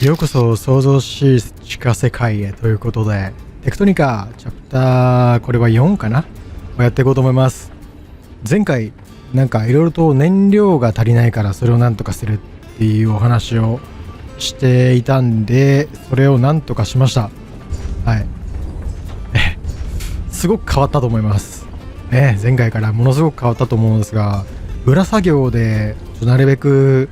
ようこそ創造しい地下世界へということで、テクトニカチャプターこれは4かなをやっていこうと思います。前回なんかいろいろと燃料が足りないからそれをなんとかするっていうお話をしていたんで、それをなんとかしました。はいすごく変わったと思いますね。前回からものすごく変わったと思うんですが、裏作業でなるべく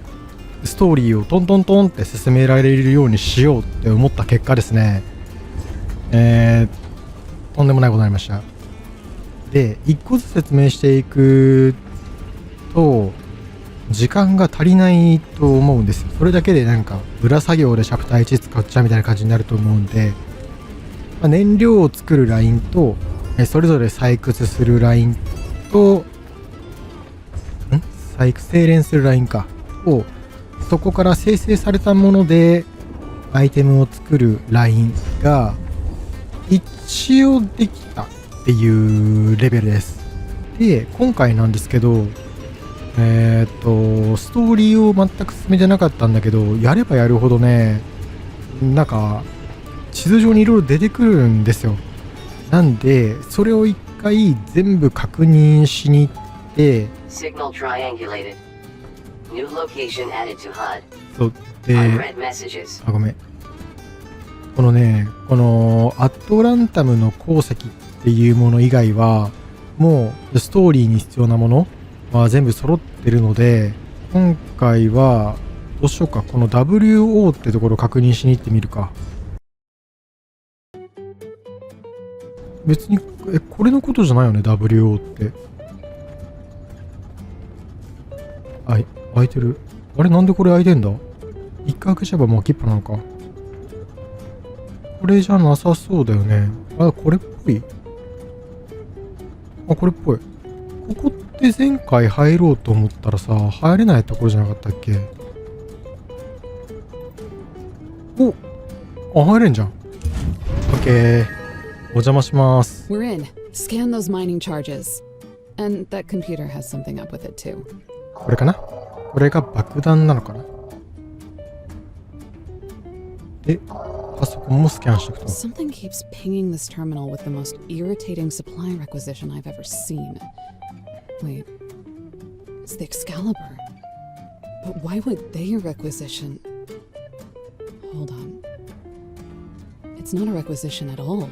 ストーリーをトントントンって進められるようにしようって思った結果ですね、とんでもないことになりました。で、一個ずつ説明していくと時間が足りないと思うんですよ。それだけでなんか裏作業でチャプター1使っちゃうみたいな感じになると思うんで、燃料を作るラインとそれぞれ採掘するラインと精錬するラインかを、そこから生成されたものでアイテムを作るラインが一応できたっていうレベルです。で、今回なんですけど、ストーリーを全く進めてなかったんだけど、やればやるほどね、なんか地図上にいろいろ出てくるんですよ。なんでそれを一回全部確認しに行って、Signal triangulated. New location added to HUD. そうで、Unread messages. ごめん、このね、このアットランタムの鉱石っていうもの以外はもうストーリーに必要なものは全部揃ってるので、今回はどうしようか、この WO ってところを確認しに行ってみるか。別にこれのことじゃないよね、 WO って。はい、開いてる。あれ、なんでこれ開いてんだ。一回開けちゃえばもう開きっぱなのか。これじゃなさそうだよね。あ、これっぽい。あ、これっぽい。ここって前回入ろうと思ったらさ、入れないところじゃなかったっけ。お、入れんじゃん。オッケー。お邪魔します。We're in. Scan those mining charges. And that computer has something up with it too. これかな。これが爆弾なのかな。で、パソコンもスキャンしていくと。Something keeps pinging this terminal with the most irritating supply requisition I've ever seen. Wait, it's the Excalibur. But why would they requisition? Hold on. It's not a requisition at all.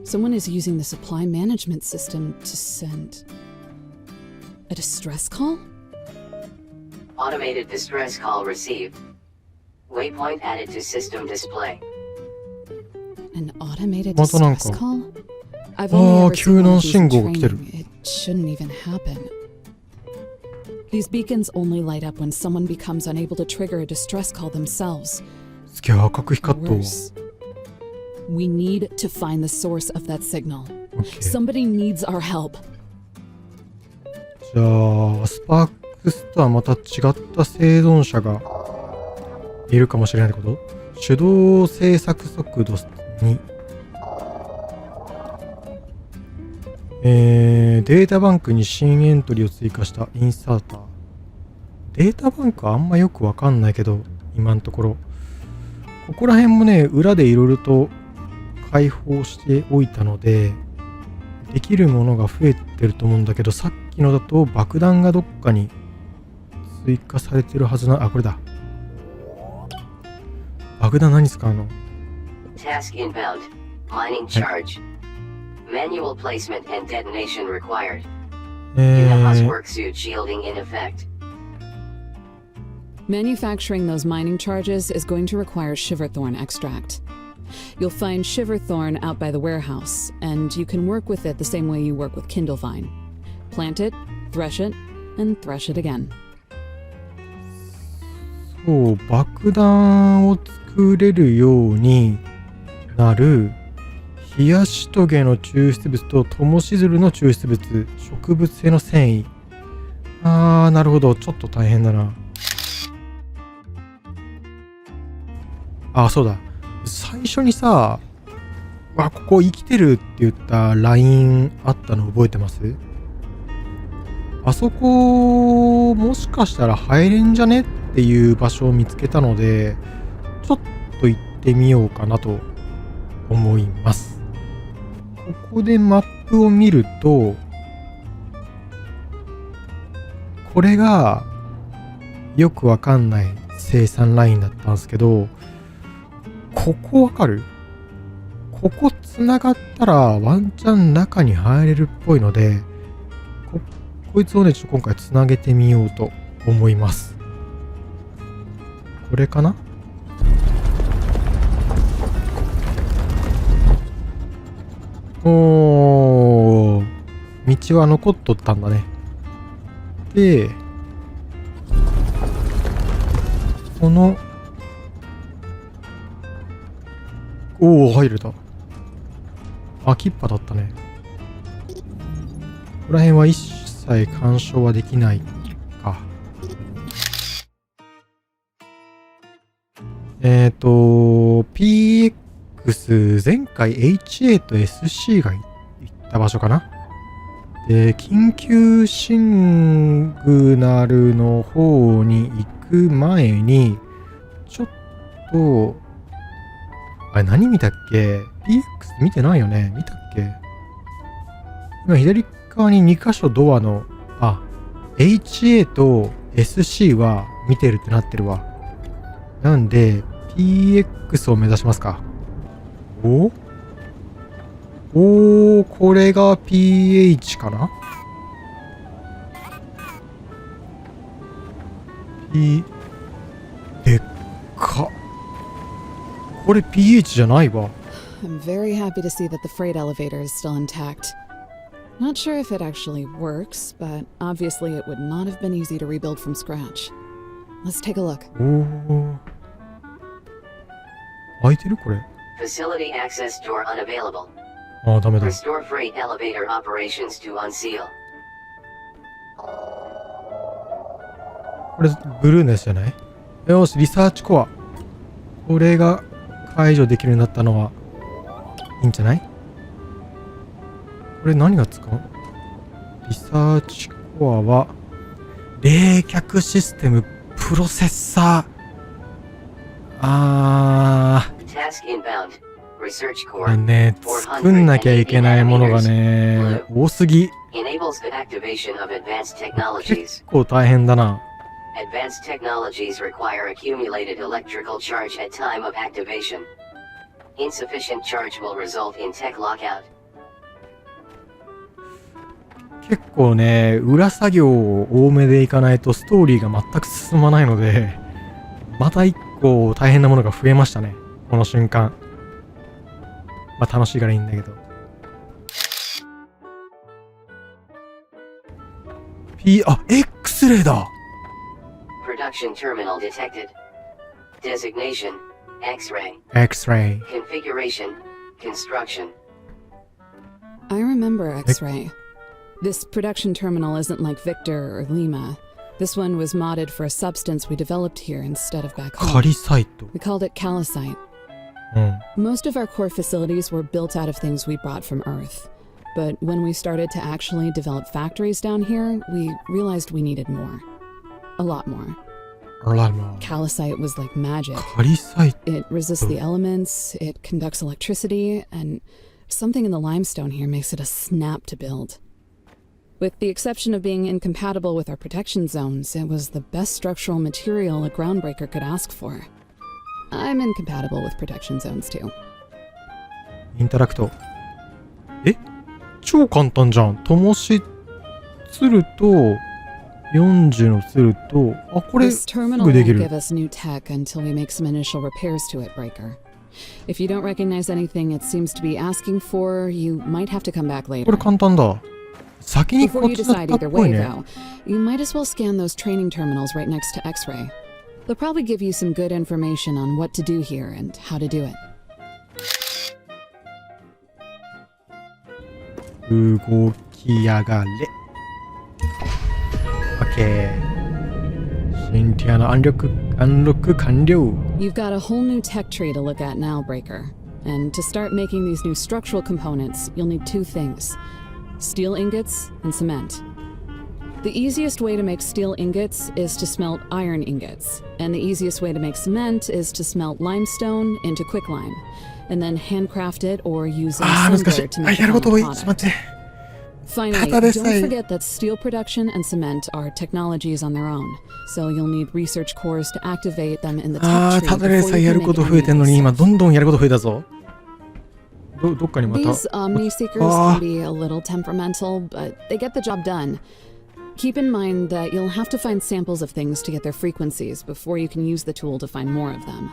Someone is using the supply management system to send a distress call? Automated distress call received. Waypoint added to system display. An automated Matananka. distress call? I've only ever seen one of these in 救難信号が来てる。 training. It shouldn't even happen. These beacons only light up when someone becomes unable to trigger a distress call themselves. すげえ赤く光っと。 Worse. We need to find the source of that signal. Okay. Somebody needs our help. じゃあスパークスとはまた違った生存者がいるかもしれないってこと。手動制作速度に、データバンクに新エントリーを追加したインサーター。データバンクはあんまよくわかんないけど、今のところここら辺もね、裏でいろいろと開放しておいたのでできるものが増えてると思うんだけど、さっきのだと爆弾がどっかに追加されてるはずな。あ、これだ。爆弾何使うの。 Task inbound. Mining charge. Manual placement and detonation required. In-house work suit shielding in effect. Manufacturing those mining charges is going to require shiverthorn extract. You'll find shiverthorn out by the warehouse, and you can work with it the same way you work with kindlevine. Plant it, thresh it, and thresh it again. そう、爆弾を作れるようになる冷やしトゲの抽出物とトモシズルの抽出物、植物性の繊維。あー、なるほど。ちょっと大変だな。あ、そうだ。最初にさ、ここ生きてるって言ったラインあったの覚えてます？あそこもしかしたら入れんじゃねっていう場所を見つけたので、ちょっと行ってみようかなと思います。ここでマップを見ると、これがよくわかんない生産ラインだったんですけど、ここわかる？ここ繋がったらワンチャン中に入れるっぽいので、こいつをね、ちょっと今回繋げてみようと思います。これかな？おー、道は残っとったんだね。で、この、おー、入れた。あ、キッパだったね。ここら辺は一切干渉はできないか。PX、前回 HA と SC が行った場所かな。で、緊急シングナルの方に行く前に、ちょっと、あれ何見たっけ？ PX 見てないよね？見たっけ？今左側に2箇所ドアの、HA と SC は見てるってなってるわ。なんで、PX を目指しますか。おー、これが PH かな？ でっか。これ PH じゃないわ。I'm very happy to see that the freight elevator is still intact. Not sure if it actually works, but obviously it would not have been easy to rebuild from scratch. Let's take a look. おー。開いてるこれ。Facility access door unavailable. ああ、ダメだ。 Restore freight elevator operations to unseal. これ、ブルーのやつじゃない？よし、リサーチコア。これが解除できるようになったのはいいんじゃない？これ何が使う？リサーチコアは、冷却システムプロセッサー。Task inbound. Research core. ね、作んなきゃいけないものがね、多すぎ。 Enables the activation of advanced 結 technologies. 構大変だな。Advanced technologies require accumulated electrical charge at time of activation. Insufficient charge will result in tech lockout. 結構ね、裏作業を多めでいかないとストーリーが全く進まないので、また一個大変なものが増えましたね。この瞬間。まあ楽しいからいいんだけど。X レイだ。 Production terminal detected. Designation: X-ray. X-ray. Configuration: Construction. I remember X-ray. This production terminal isn't like Victor or Lima. This one was modded for a substance we developed here instead of back home. カリサイト。We called it calcite. うん。 Most of our core facilities were built out of things we brought from Earth. But when we started to actually develop factories down here, we realized we needed more. A lot more. あらま。 Calcite was like magic. カリサイト。 It resists the elements, it conducts electricity, and something in the limestone here makes it a snap to build. With the exception of being incompatible with our protection zones, it was the best structural material a groundbreaker could ask for. I'm incompatible with protection zones too. インタラクト。超簡単じゃん。灯し、鶴と、40の鶴と、これ、 This す terminal ぐでき won't る。 give us new tech until we make some initial repairs to it, Breaker. If you don't recognize anything it seems to be asking for, you might have to come back これ later. 簡単だ。先にこ Before っ you ちだっ decide たっ either ぽい way, ね。 though, you might as well scan those training terminals right next to X-ray. They'll probably give you some good information on what to do here and how to do it. 動きやがれ。OK。シンティアのアンロック完了。 You've got a whole new tech tree to look at now, Breaker. And to start making these new structural components, you'll need two things: steel ingots and cement. The easiest way to make steel ingots is to smelt iron ingots, and the easiest way to make cement is to smelt limestone into quicklime, and then handcraft it or use a 難し assembler い。 to あ、 make や the ること多い。 final ちょっと待 product. って。 Finally, ただでさ don't え。 forget that steel production and cement are technologies on their own, so you'll need research cores to activate them in the あ tech ー、た tree だで before さえ you や can る make こと any 増えてんの of に、 this 今 stuff. どんどんやること増えたぞ。どっかにまた。 These Omni Seekers Ah. can be a little temperamental, but they get the job done. Keep in mind that you'll have to find samples of things to get their frequencies before you can use the tool to find more of them.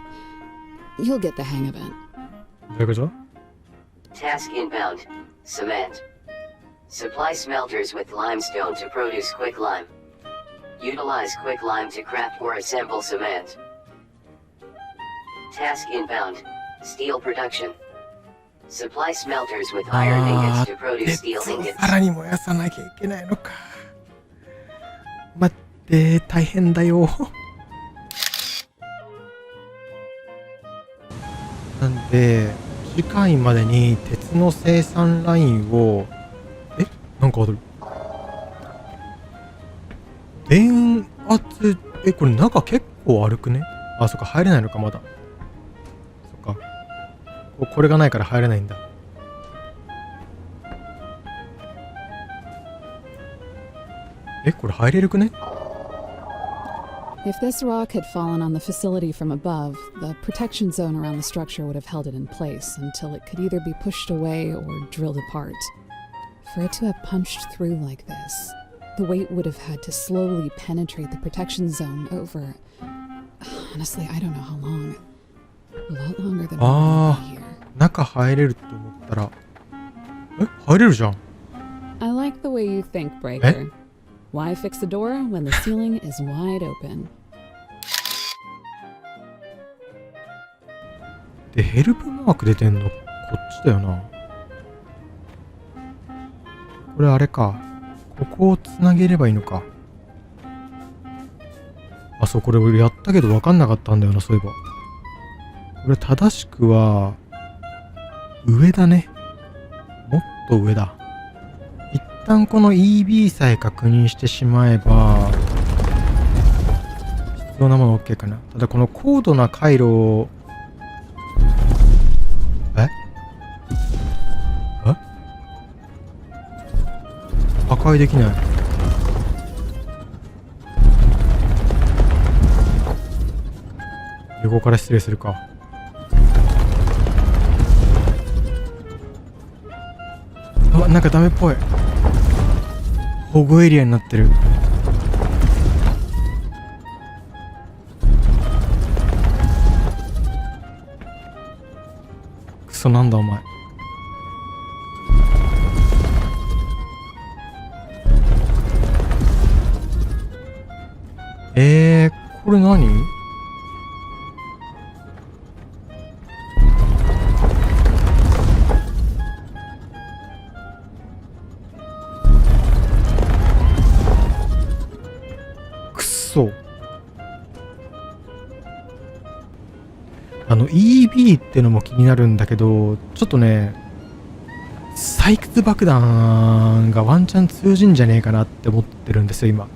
You'll get the hang of it. どういうこと？ Task inbound. Cement. Supply smelters with limestone to produce quicklime. Utilize quicklime to craft or assemble cement. Task inbound. Steel production. Supply smelters with iron あ ingots to ー、 produce 鉄 steel を ingots. さらに燃やさなきゃいけないのか。待って、大変だよ。なんで、次回までに鉄の生産ラインを、なんかある。電圧、これ中結構歩くね。あ、そっか、入れないのか、まだ。そっか。これがないから入れないんだ。これ入れるくね？ If this rock had fallen on the facility from above, the protection zone around the structure would have held it in place until it could either be pushed away or drilled apart. For it to have punched through like this, the weight would have had to slowly penetrate the protection zone over... Honestly, I don't know how long. A lot longer than Ah. we're here. 中入れると思ったら、入れるじゃん。 I like the way you think, Breaker. Why fix the door when the ceiling is wide open? で、ヘルプマーク出てんのこっちだよな。これあれか。ここをつなげればいいのか。あ、そう、これ俺やったけど分かんなかったんだよな、そういえば。これ正しくは、上だね。もっと上だ。一旦この EB さえ確認してしまえば、必要なもの OK かな。ただこの高度な回路を、破壊できない。横から失礼するか。なんかダメっぽい。保護エリアになってる。クソなんだお前。これ何？くそ。EB ってのも気になるんだけど、ちょっとね、採掘爆弾がワンチャン通じんじゃねえかなって思ってるんですよ、今。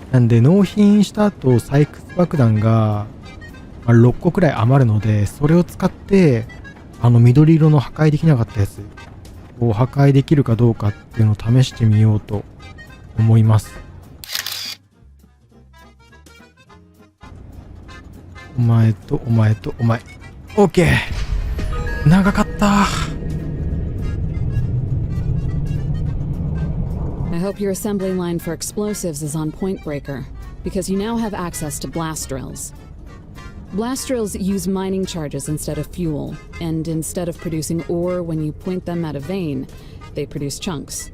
なんで納品した後採掘爆弾が6個くらい余るので、それを使って緑色の破壊できなかったやつを破壊できるかどうかっていうのを試してみようと思います。お前とお前とお前。 OK。 長かった。I hope your assembly line for explosives is on point, Breaker, because you now have access to blast drills. Blast drills use mining charges instead of fuel, and instead of producing ore when you point them at a vein, they produce chunks.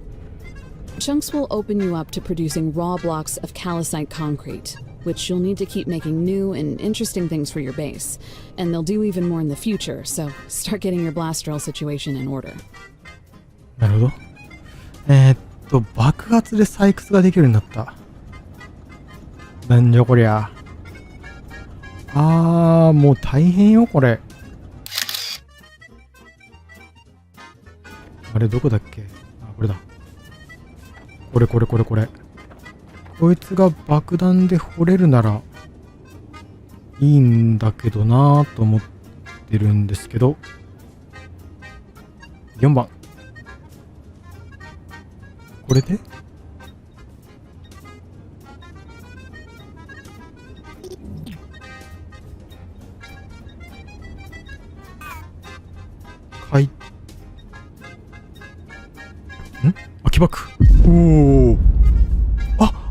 Chunks will open you up to producing raw blocks of calcite concrete, which you'll need to keep making new and interesting things for your base, and they'll do even more in the future, so start getting your blast drill situation in order. なるほど。爆発で採掘ができるようになった。なんじゃこりゃ。もう大変よこれ。あれどこだっけ？これだ。これ。こいつが爆弾で掘れるならいいんだけどなぁと思ってるんですけど、4番これではい空き箱。おお、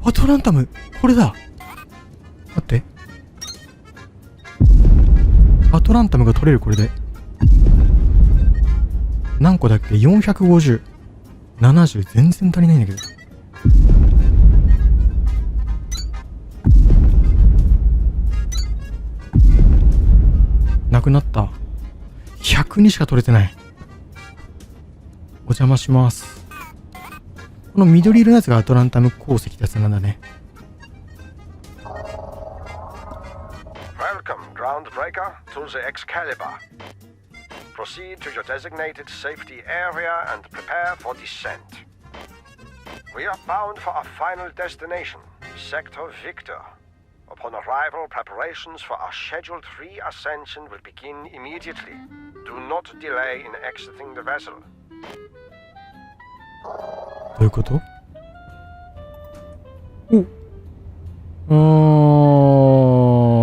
アトランタムこれだ。待って、アトランタムが取れる。これで何個だっけ。450、70、全然足りないんだけど。なくなった。100にしか取れてない。お邪魔します。この緑色のやつがアトランタム鉱石ってやつなんだね。Welcome, Groundbreaker, to the Excalibur. Proceed to your designated safety area and prepare for descent. We are bound for our final destination, Sector Victor. Upon arrival, preparations for our scheduled re-ascension will begin immediately. Do not delay in exiting the vessel. どういうこと？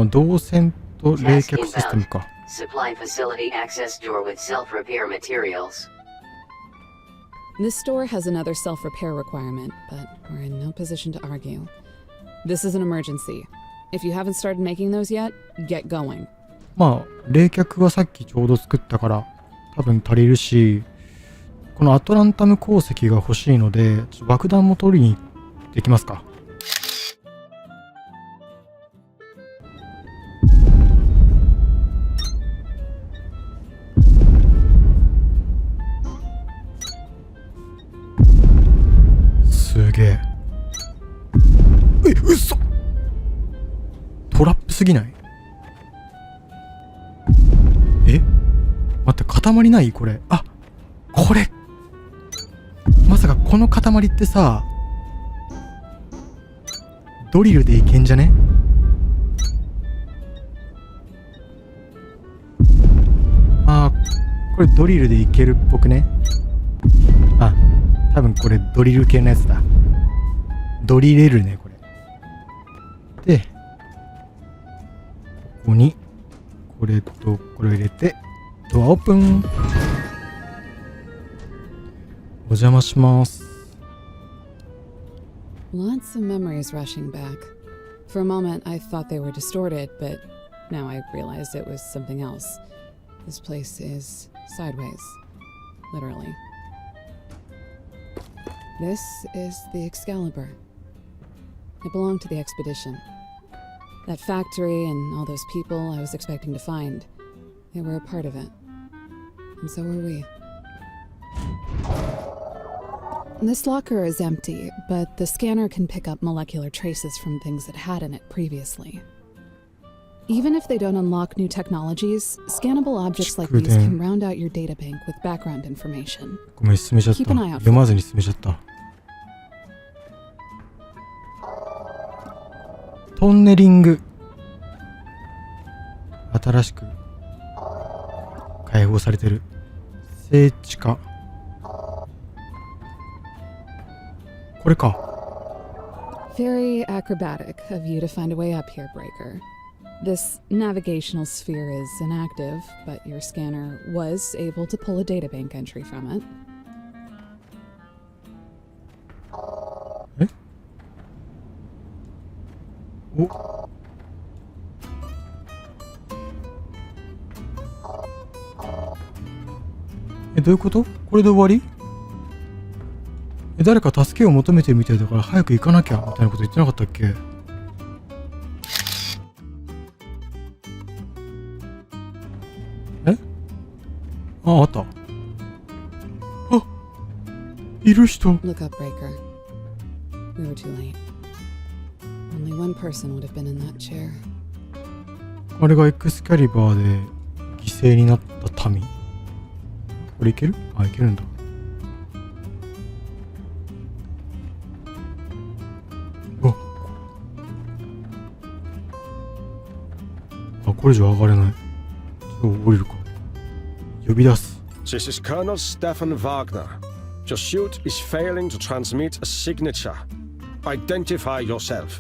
導線と冷却システムか。Supply facility access door with self-repair materials. This store has another self-repair requirement, but we're in no position to argue. This is an emergency. If you haven't started making those yet, get going. まあ冷却はさっきちょうど作ったから多分足りるし、このアトランタム鉱石が欲しいので、ちょっと爆弾も取りに行ってきますか。すげえ。嘘。トラップすぎない？待って、塊ない？これ。これ。まさかこの塊ってさ、ドリルでいけんじゃね？これドリルでいけるっぽくね。多分これドリル系のやつだ。ドリレるね、これ。で、ここにこれとこれを入れて、ドアオープン。お邪魔します。 Lots of memories rushing back. For a moment, I thought they were distorted, but now I realized it was something else. This place is sideways, literally. This is the Excalibur. It belonged to the expedition. That factory and all those people I was expecting to find, they were a part of it. And so were we. This locker is empty, but the scanner can pick up molecular traces from things it had in it previously. Even if they don't unlock new technologies, scannable objects like these can round out your data bank with background information. ごめん、進めちゃった。読まずに進めちゃった。トンネリング。新しく開放されてる。聖地下。これか。Very acrobatic of you to find a way up here, Breaker. This navigational sphere is inactive, but your scanner was able to pull a databank entry from it. どういうこと？これで終わり？誰か助けを求めてるみたいだから早く行かなきゃみたいなこと言ってなかったっけ？あった。いる人。Look up, Breaker. We were too late. Only one person would have been in that chair. あれがエクスキャリバーで犠牲になった民。これいける？いけるんだ。これ以上上がれない。降りるか。呼び出す。 This is Colonel Stefan Wagner. Your suit is failing to transmit a signature. Identify yourself.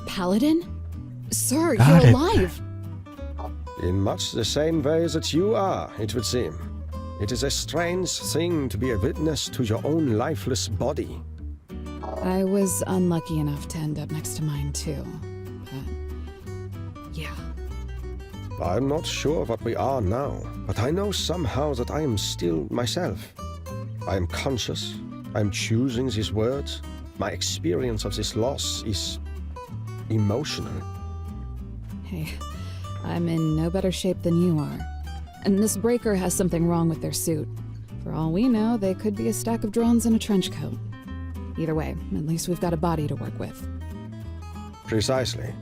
Paladin? Sir, Got you're it. alive! In much the same way that you are, it would seem. It is a strange thing to be a witness to your own lifeless body. I was unlucky enough to end up next to mine too. But yeah. I'm not sure what we are now, but I know somehow that I am still myself. I am conscious. I am choosing these words. My experience of this loss is emotional. Hey, I'm in no better shape than you are. And this breaker has something wrong with their suit. For all we know, they could be a stack of drones in a trench coat. Either way, at least we've got a body to work with. Precisely.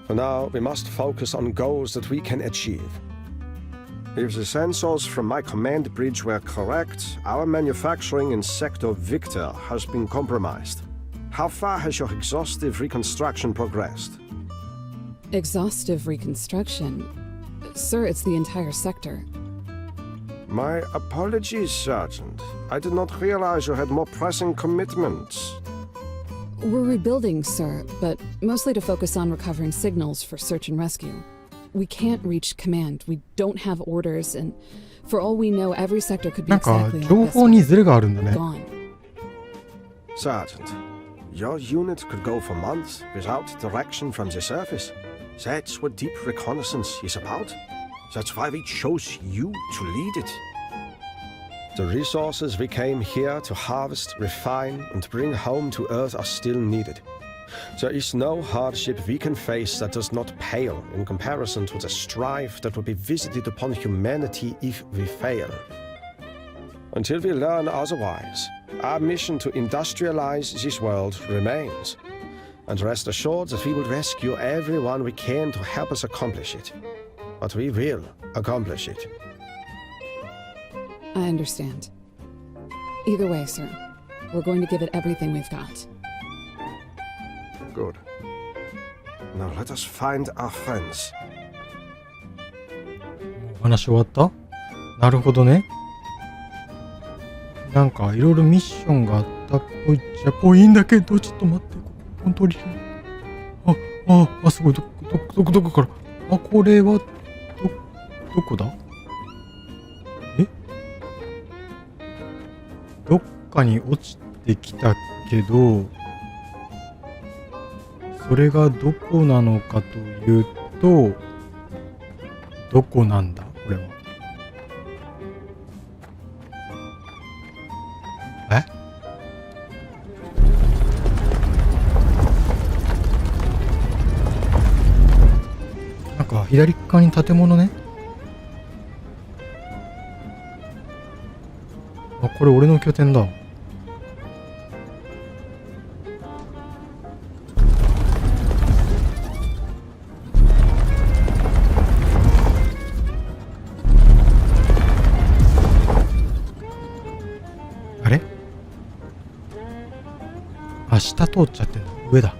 For now, we must focus on goals that we can achieve. If the sensors from my command bridge were correct, our manufacturing in Sector Victor has been compromised. How far has your exhaustive reconstruction progressed? Exhaustive reconstruction? Sir, it's the entire sector. My apologies, Sergeant. I did not realize you had more pressing commitments. We're rebuilding, sir, but mostly to focus on recovering signals for search and rescue. We can't reach command. We don't have orders, and for all we know, every sector could be なんか exactly like 情 this 報にズレがあるんだね。 one. Gone. Sergeant, your unit could go for months without direction from the surface. That's what deep reconnaissance is about. That's why we chose you to lead it. The resources we came here to harvest, refine, and bring home to Earth are still needed. There is no hardship we can face that does not pale in comparison to the strife that will be visited upon humanity if we fail. Until we learn otherwise, our mission to industrialize this world remains. And rest assured that we will rescue everyone we can to help us accomplish it. But we will accomplish it. I understand. Either way, sir, we're going to give it everything we've got. Good. Now let us find our friends. お話終わった？なるほどね。なんかいろいろミッションがあったっぽいっちゃっぽいんだけど、ちょっと待って。本当に。すごい。どこから。これは、どこだ？どっかに落ちてきたけど、それがどこなのかというと、どこなんだこれは。なんか左側に建物ね。これ俺の拠点だ。あれ？下通っちゃってんだ。上だ。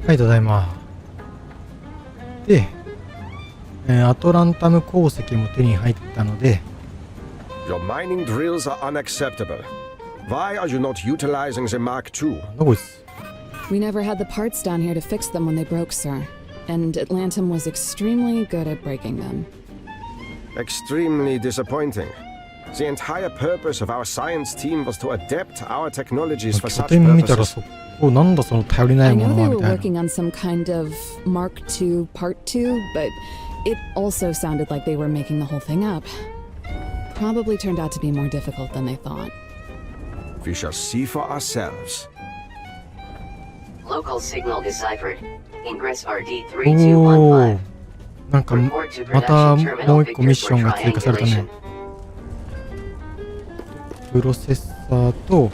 はい、ただいま。で、アトランタム鉱石も手に入ったので、 Your mining drills are unacceptable. Why are you not utilizing the Mark II? なんだこいつ。 We never had the parts down here to fix them when they broke, sir. And Atlantum was extremely good at breaking them. Extremely disappointing. The entire purpose of our science team was to adapt our technologies for 拠 such 点見たら purposes. なんだその頼りない I も know の they は were みたいな。 working on some kind of Mark II Part 2, but it also sounded like they were making the whole thing up. Probably turned out to be more difficult than they thought. We shall see for ourselves. Local signal deciphered. Ingress お RD3215. ー、なんか Report to また production も terminal う一個ミッ Victor ション for が追加されたね triangulation.。プロセッサーと、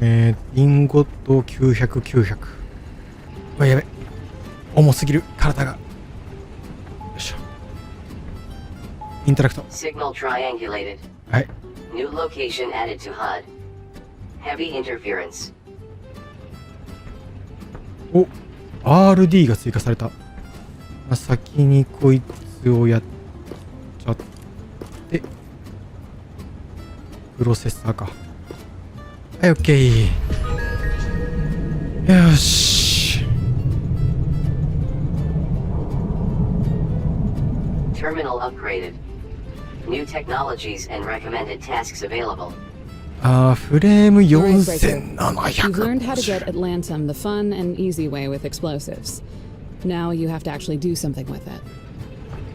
リンゴット900、900。うわ、やべ。重すぎる、体が。よいしょ。インタラクト。 Signal triangulated. はい。New location added to HUD. Heavy interference. お、RD が追加された。まあ、先にこいつをやっちゃって、プロセッサーか。はい、OK。よし。Terminal upgraded. New technologies and recommended tasks available. フレーム Alright, Breaker. 4750。 You've learned how to get Atlantum the fun and easy way with explosives. Now you have to actually do something with it.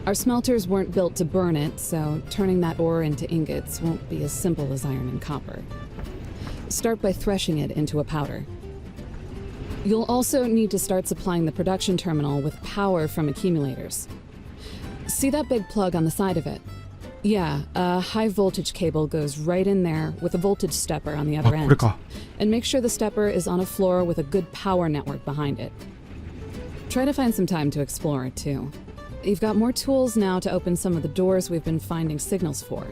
Our smelters weren't built to burn it, so turning that ore into ingots won't be as simple as iron and copper. Start by threshing it into a powder. You'll also need to start supplying the production terminal with power from accumulators. See that big plug on the side of it? Yeah, a high voltage cable goes right in there with a voltage stepper on the あ、 other これ end. か。 And make sure the stepper is on a floor with a good power network behind it. Try to find some time to explore it too. You've got more tools now to open some of the doors we've been finding signals for.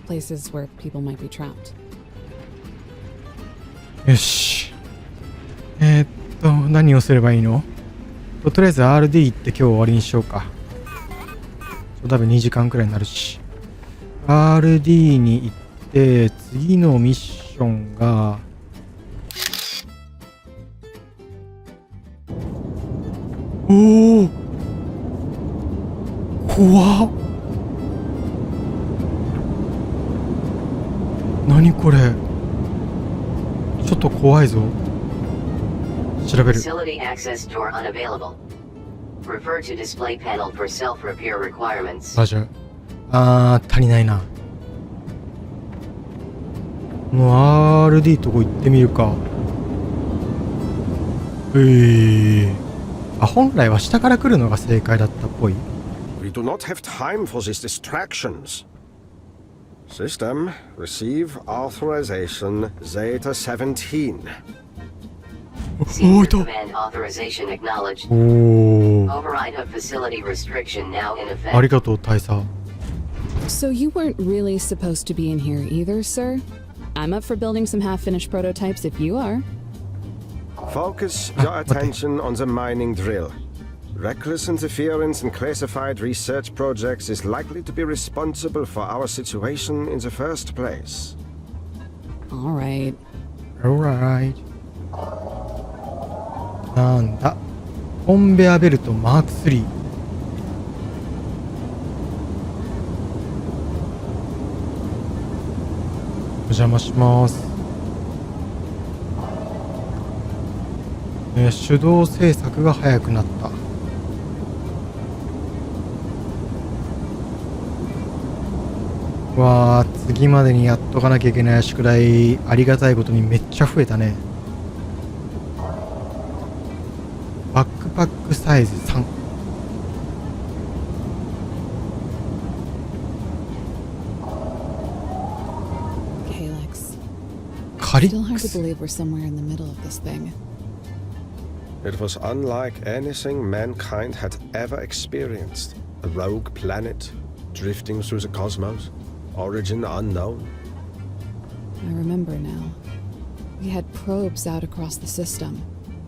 Places where people might be trapped. よし。何をすればいいの？とりあえず RD 行って今日終わりにしようか。多分2時間くらいになるし。RD に行って、次のミッションが、おお、怖っ。何これ。ちょっと怖いぞ。調べる。 Facility access door unavailable. Refer to display panel for self-repair requirements. じゃあ、足りないな。この RD とこ行ってみるか。本来は下から来るのが正解だったっぽい。We do not have time for these distractions. System, receive authorization Zeta 17. Senior command authorization acknowledged. おお。 Override of facility restriction now in あり effect. がとう、大佐。 So you weren't really supposed to be in here either, sir? I'm up for building some half-finished prototypes if you are. Focus your attention on the mining drill. Reckless interference in classified research projects is likely to be responsible for our situation in the first place. All right. Alright。なんだ。コンベアベルトマーク3。お邪魔します。手動制作が早くなった。わあ、次までにやっとかなきゃいけない宿題、ありがたいことにめっちゃ増えたね。バックパックサイズ3。Calyx. カリ Still ッ hard ク to ス。 believe we're somewhere in the middle of this thing. It was unlike anything mankind had ever experienced. A rogue planet, drifting through the cosmos, origin unknown. I remember now. We had probes out across the system,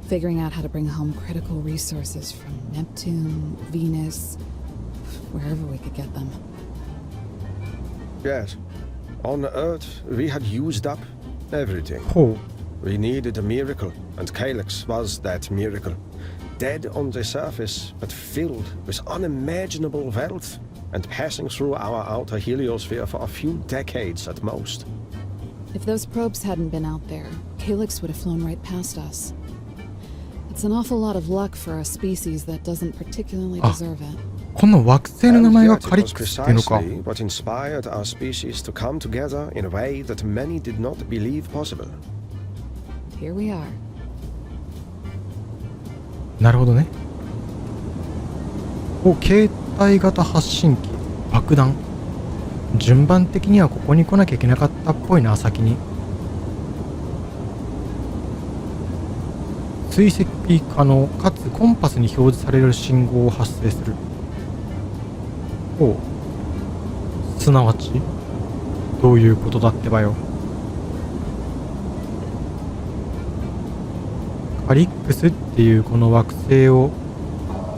figuring out how to bring home critical resources from Neptune, Venus, wherever we could get them. Yes, on Earth we had used up everything. ほう。 We needed a miracle, and Calyx was that miracle. Dead on the surface, but filled with unimaginable wealth, and passing through our outer heliosphere for a few decades at most. If those probes hadn't been out there, Calyx would have flown right past us. It's an awful lot of luck for a species that doesn't particularly deserve it. この惑星の名 And 前が yet カ it リ was ックスっていうのか。 precisely what inspired our species to come together in a way that many did not believe possible. Here we are. なるほどね。携帯型発信機、爆弾。順番的にはここに来なきゃいけなかったっぽいな、先に。追跡可能かつコンパスに表示される信号を発生する。すなわちどういうことだってばよ。カリックスっていうこの惑星を、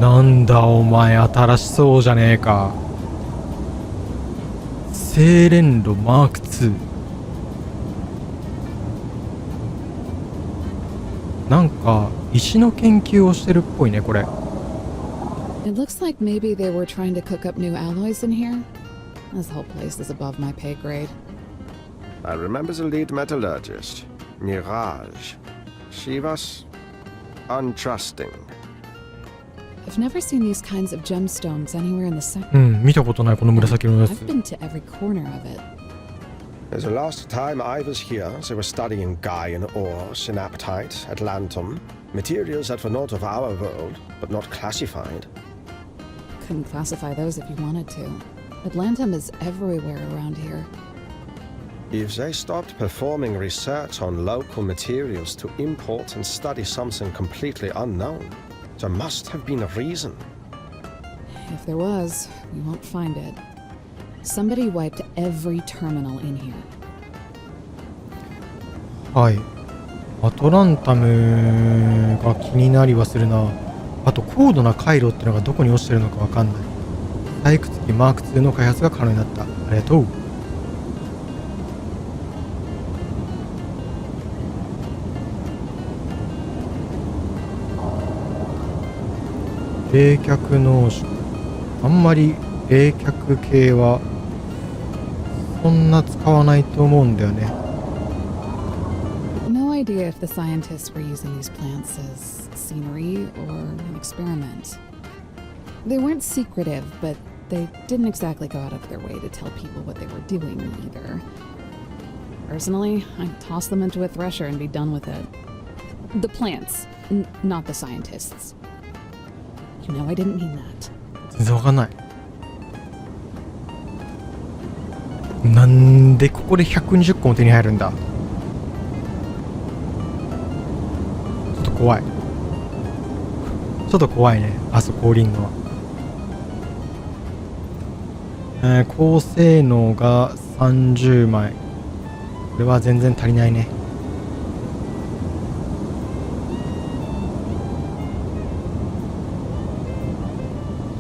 なんだお前新しそうじゃねえか。精錬炉マーク2。なんか石の研究をしてるっぽいねこれ。 It looks like maybe they were trying to cook up new alloys in here. This whole place is above my pay grade. I remember the lead metallurgist, Mirage. She was untrusting. I've never seen these kinds of gemstones anywhere in the sector. うん、見たことないこの紫のやつ。 I've been to every corner of it. The last time I was here, they were studying Gaian ore, synaptite, atlantum, materials that were not of our world, but not classified. Couldn't classify those if you wanted to. Atlantum is everywhere around here. If they stopped performing research on local materials to import and study something completely unknown, there must have been a reason. If there was, we won't find it. Somebody wiped every terminal in here. はい。アトランタムが気になりはするな。あと高度な回路っていうのがどこに落ちてるのかわかんない。採掘機マーク2の開発が可能になった。ありがとう。冷却濃縮。あんまり冷却系はそんな使わないと思うんだよね。No idea if the scientists were using these plants as scenery or an experiment. They weren't secretive, but they didn't exactly go out of their way to tell people what they were doing either. Personally, I'd toss them into a thresher and be done with it. The plants, not the scientists. You know I didn't mean that. 全然わかんない。なんでここで120個も手に入るんだ。ちょっと怖い。ちょっと怖いね。あそこ降りんのは。高性能が30枚。これは全然足りないね。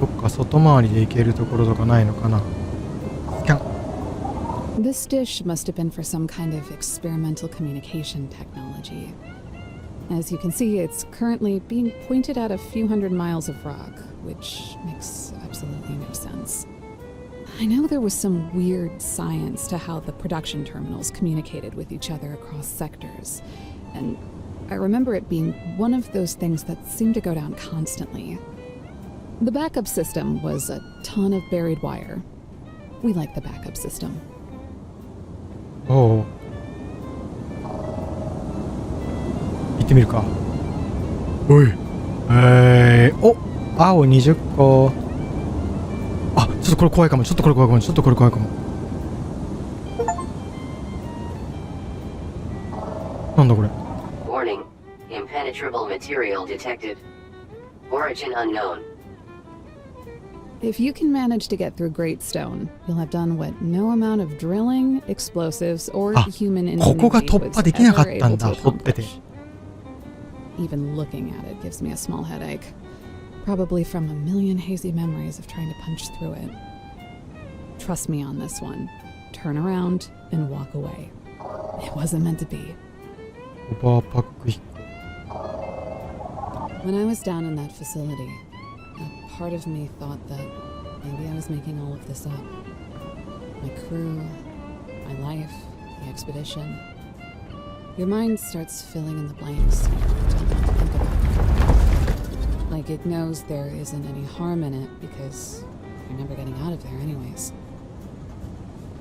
どっか外回りで行けるところとかないのかな。スキャン。This dish must have been for some kind of experimental communication technology. As you can see, it's currently being pointed at a few hundred miles of rock, which makes absolutely no sense. I know there was some weird science to how the production terminals communicated with each other across sectors, and I remember it being one of those things that seemed to go down constantly. The backup system was a ton of buried wire. We like the backup system. おう。行ってみるか。おい。お、青20個。あ、ちょっとこれ怖いかも。ちょっとこれ怖いかも。ちょっとこれ怖いかも。なんだこれ。Warning. Impenetrable material detected. Origin unknown. If you can manage to get through Great Stone, you'll have done what no amount of drilling, explosives, or human ここが ingenuity 突 was 破できなか ever ったん able だ。 to 掘ってて。 accomplish. Even looking at it gives me a small headache. Probably from a million hazy memories of trying to punch through it. Trust me on this one. Turn around and walk away. It wasn't meant to be. オーバーパック1 When I was down in that facility, a part of me thought that maybe I was making all of this up. My crew, my life, the expedition. Your mind starts filling in the blanks you don't want to think about. Like it knows there isn't any harm in it because you're never getting out of there anyways.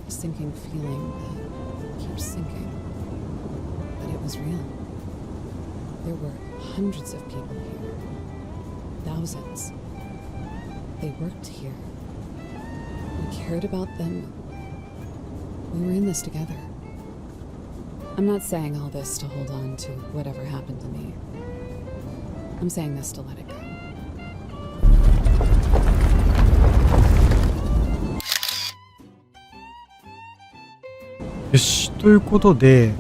A sinking feeling that keeps sinking. But it was real. There were hundreds of people here. Thousands. They worked here. We cared about them. We were in this together. I'm not saying all this to hold on to whatever happened to me. I'm saying this to let it go. よし、ということで、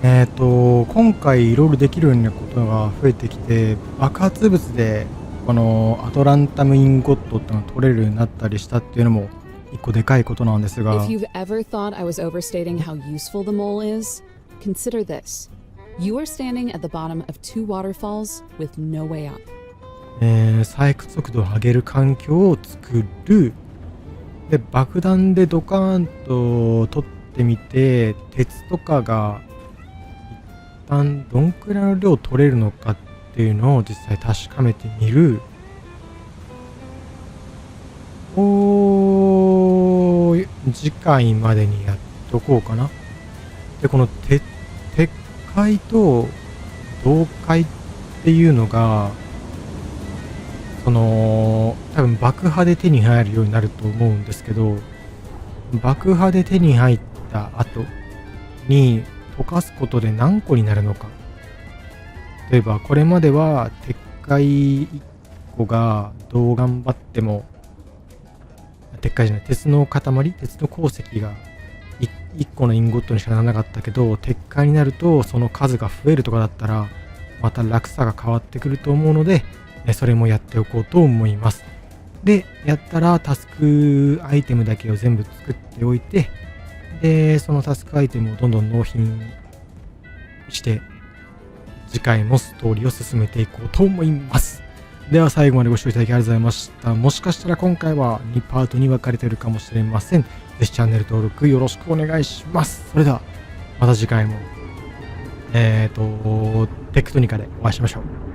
今回いろいろできるようなことが増えてきて、爆発物でこのアトランタムインゴットってのが取れるようになったりしたっていうのも一個でかいことなんですが、 If you've ever thought I was overstating how useful the mole is, consider this. You are standing at the bottom of 2 waterfalls with no way up. 採掘速度を上げる環境を作る。で、爆弾でドカーンと取ってみて、鉄とかが一旦どんくらいの量取れるのかっていうのを実際確かめてみる。次回までにやっとこうかな。で、この鉄塊と銅塊っていうのが、多分爆破で手に入るようになると思うんですけど、爆破で手に入った後に溶かすことで何個になるのか。例えばこれまでは鉄塊1個がどう頑張っても、鉄の塊、鉄の鉱石が1個のインゴットにしかならなかったけど、鉄塊になるとその数が増えるとかだったらまた落差が変わってくると思うので、それもやっておこうと思います。で、やったらタスクアイテムだけを全部作っておいて、で、そのタスクアイテムをどんどん納品して次回もストーリーを進めていこうと思います。では最後までご視聴いただきありがとうございました。もしかしたら今回は2パートに分かれているかもしれません。ぜひチャンネル登録よろしくお願いします。それではまた次回もテクトニカでお会いしましょう。